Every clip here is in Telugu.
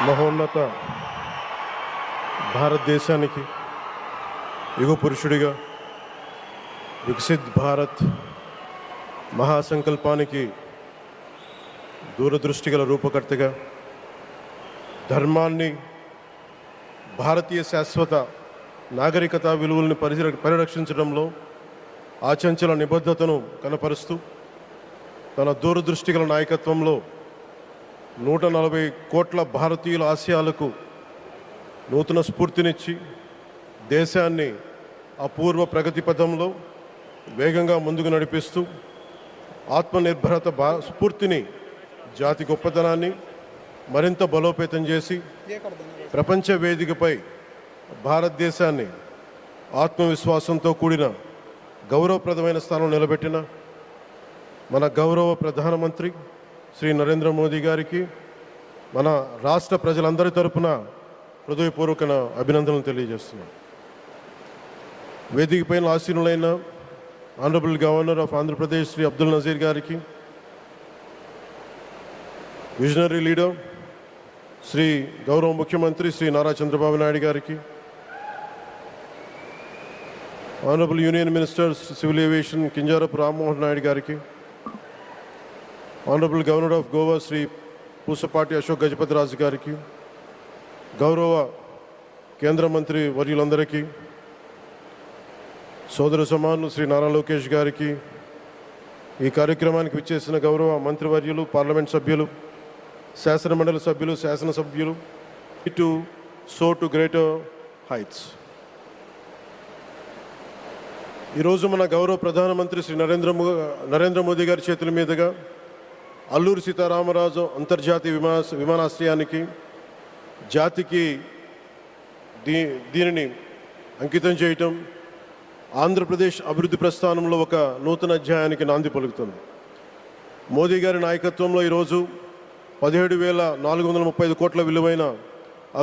మహోన్నత భారతదేశానికి యుగ పురుషుడిగా వికసిత్ భారత్ మహాసంకల్పానికి దూరదృష్టి గల రూపకర్తగా ధర్మాన్ని, భారతీయ శాశ్వత నాగరికత విలువలను పరిరక్షించడంలో ఆచంచల నిబద్ధతను కనపరుస్తూ తన దూరదృష్టి గల నాయకత్వంలో 140 కోట్ల భారతీయుల ఆశయాలకు నూతన స్ఫూర్తినిచ్చి దేశాన్ని అపూర్వ ప్రగతి పథంలో వేగంగా ముందుకు నడిపిస్తూ ఆత్మనిర్భరత స్ఫూర్తిని, జాతి గొప్పతనాన్ని మరింత బలోపేతం చేసి ప్రపంచ వేదికపై భారతదేశాన్ని ఆత్మవిశ్వాసంతో కూడిన గౌరవప్రదమైన స్థానం నిలబెట్టిన మన గౌరవ ప్రధానమంత్రి శ్రీ నరేంద్ర మోదీ గారికి మన రాష్ట్ర ప్రజలందరి తరపున హృదయపూర్వక అభినందనలు తెలియజేస్తున్నాను. వేదిక పైన ఆసీనులైన honourable governor of Andhra Pradesh Shri Abdul Nazeer గారికి, విజనరీ లీడర్ శ్రీ గౌరవ ముఖ్యమంత్రి శ్రీ నారా చంద్రబాబు నాయుడు గారికి, honourable union minister civil aviation Kinjarapu Rammohan Naidu గారికి, honourable governor of Goa Shri Pusapati Ashok Gajapati Raju గారికి, గౌరవ కేంద్ర మంత్రి వర్యులందరికీ, సోదర సమానులు శ్రీ నారా లోకేష్ గారికి, ఈ కార్యక్రమానికి విచ్చేసిన గౌరవ మంత్రివర్యులు, పార్లమెంట్ సభ్యులు, శాసనమండలి సభ్యులు, శాసనసభ్యులు, to so to greater heights. ఈరోజు మన గౌరవ ప్రధానమంత్రి శ్రీ నరేంద్ర మోదీ గారి చేతుల మీదుగా అల్లూరి సీతారామరాజు అంతర్జాతీయ విమానాశ్రయానికి జాతికి దీనిని అంకితం చేయటం ఆంధ్రప్రదేశ్ అభివృద్ధి ప్రస్థానంలో ఒక నూతన అధ్యాయానికి నాంది పలుకుతుంది. మోదీ గారి నాయకత్వంలో ఈరోజు 17,435 కోట్ల విలువైన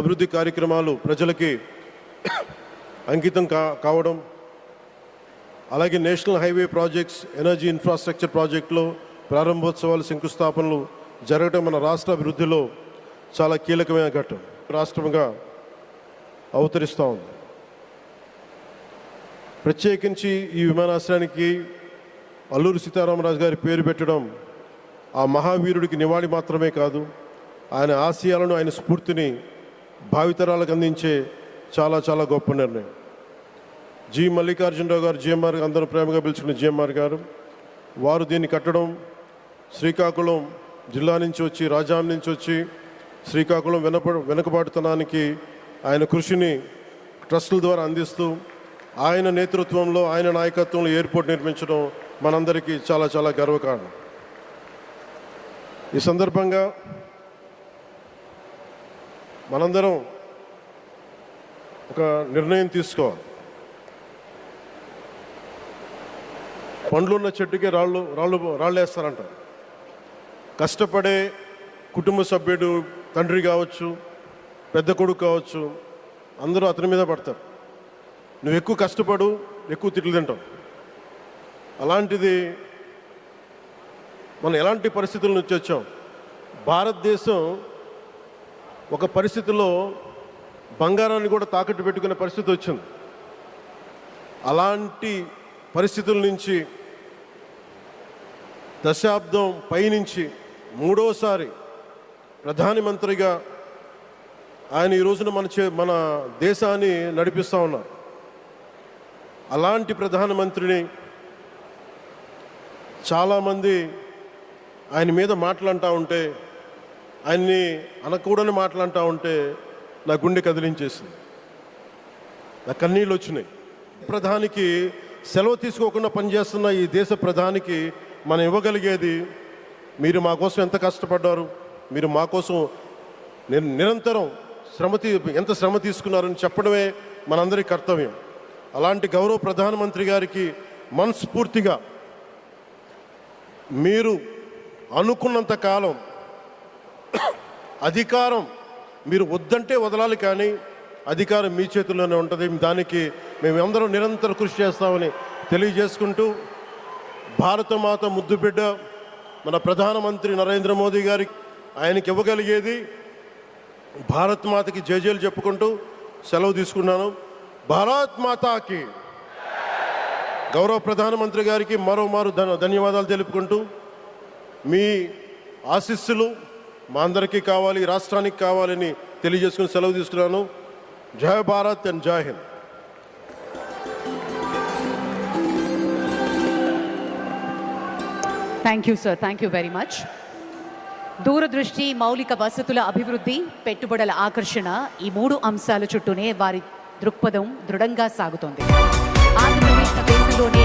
అభివృద్ధి కార్యక్రమాలు ప్రజలకి అంకితం కావడం, అలాగే national highway projects, energy infrastructure ప్రాజెక్టులో ప్రారంభోత్సవాలు, శంకుస్థాపనలు జరగడం మన రాష్ట్ర అభివృద్ధిలో చాలా కీలకమైన ఘట్టం రాష్ట్రంగా అవతరిస్తూ ఉంది. ప్రత్యేకించి ఈ విమానాశ్రయానికి అల్లూరి సీతారామరాజు గారి పేరు పెట్టడం ఆ మహావీరుడికి నివాళి మాత్రమే కాదు, ఆయన ఆశయాలను, ఆయన స్ఫూర్తిని భావితరాలకు అందించే చాలా చాలా గొప్ప నిర్ణయం. జి మల్లికార్జునరావు గారు, జిఎంఆర్ అందరూ ప్రేమగా పిలుచుకున్న జిఎంఆర్ గారు, వారు దీన్ని కట్టడం శ్రీకాకుళం జిల్లా నుంచి వచ్చి, రాజాం నుంచి వచ్చి శ్రీకాకుళం వెనుకబాటుతనానికి ఆయన కృషిని ట్రస్టుల ద్వారా అందిస్తూ ఆయన నేతృత్వంలో, ఆయన నాయకత్వంలో ఎయిర్పోర్ట్ నిర్మించడం మనందరికీ చాలా చాలా గర్వకారణం. ఈ సందర్భంగా మనందరం ఒక నిర్ణయం తీసుకోవాలి. పండ్లున్న చెట్టుకే రాళ్ళు వేస్తారంటారు. కష్టపడే కుటుంబ సభ్యుడు, తండ్రి కావచ్చు, పెద్ద కొడుకు కావచ్చు, అందరూ అతని మీద పడతారు. నువ్వు ఎక్కువ కష్టపడు, ఎక్కువ తిట్లు తింటావు. అలాంటిది మనం ఎలాంటి పరిస్థితుల నుంచి వచ్చాం? భారతదేశం ఒక పరిస్థితిలో బంగారాన్ని కూడా తాకట్టు పెట్టుకునే పరిస్థితి వచ్చింది. అలాంటి పరిస్థితుల నుంచి దశాబ్దం పైనుంచి మూడోసారి ప్రధానమంత్రిగా ఆయన ఈ రోజున మన దేశాన్ని నడిపిస్తూ ఉన్నారు. అలాంటి ప్రధానమంత్రిని చాలామంది ఆయన మీద మాటలంటూ ఉంటే, ఆయన్ని అనకూడని మాటలంటూ ఉంటే నా గుండె కదిలించేసింది, నా కన్నీళ్ళు వచ్చినాయి. ప్రధానికి సెలవు తీసుకోకుండా పనిచేస్తున్న ఈ దేశ ప్రధానికి మనం ఇవ్వగలిగేది, మీరు మా కోసం ఎంత కష్టపడ్డారు, మీరు మా కోసం నిరంతరం ఎంత శ్రమ తీసుకున్నారని చెప్పడమే మనందరి కర్తవ్యం. అలాంటి గౌరవ ప్రధానమంత్రి గారికి మనస్ఫూర్తిగా మీరు అనుకున్నంత కాలం అధికారం మీరు వద్దంటే వదలాలి, కానీ అధికారం మీ చేతుల్లోనే ఉంటుంది. దానికి మేమందరం నిరంతర కృషి చేస్తామని తెలియజేసుకుంటూ, భారతమాత ముద్దు బిడ్డ మన ప్రధానమంత్రి నరేంద్ర మోదీ గారికి ఆయనకి ఇవ్వగలిగేది భారత్ మాతకి జయజయలు చెప్పుకుంటూ సెలవు తీసుకున్నాను. భారత్ మాతాకి. గౌరవ ప్రధానమంత్రి గారికి మరోమారు ధన్యవాదాలు తెలుపుకుంటూ మీ ఆశీస్సులు మా అందరికీ కావాలి, రాష్ట్రానికి కావాలని తెలియజేసుకుని సెలవు తీసుకున్నాను. జై భారత్ అండ్ జై Hind. Thank you sir, thank you very much. దూరదృష్టి, మౌలిక వసతుల అభివృద్ధి, పెట్టుబడుల ఆకర్షణ, ఈ 3 అంశాల చుట్టూనే వారి దృక్పథం దృఢంగా సాగుతోంది. ఆంధ్రప్రదేశ్ దేశంలోనే